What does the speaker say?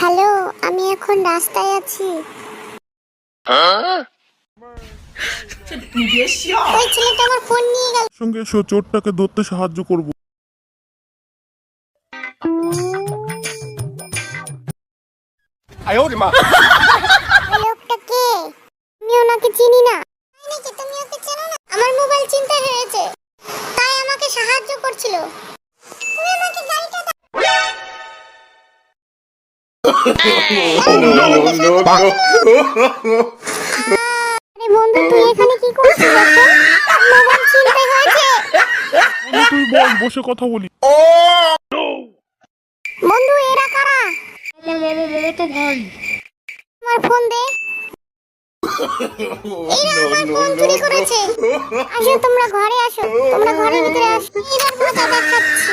Hello, আমি এখন রাস্তায় আছি। ওই ছেলেটা আমার ফোন নিয়ে গেল। সঙ্গে এসো, চোরটাকে ধরতে সাহায্য করব। লোকটা কে? আমি ওনাকে চিনি না। তাই নাকি? তুমি ওকে চেনো না? আমার মোবাইল ছিনতাই হয়েছে, তাই আমাকে সাহায্য করছিল। তুমি আমাকে গাড়িটা দাও। আরে বন্ধু, তুই এখানে কি করছিস এখন? মোবাইল ছিনতাই হয়েছে। তুই বল, বসে কথা বলি। বন্ধু, এরা কারা? আমার মামাতো ভাই। আমার ফোন দে। এরা আমার ফোন চুরি করেছে। আসো, তোমরা ঘরে আসো। তোমরা ঘরের ভিতরে আসো। এবার মজা দেখাচ্ছি।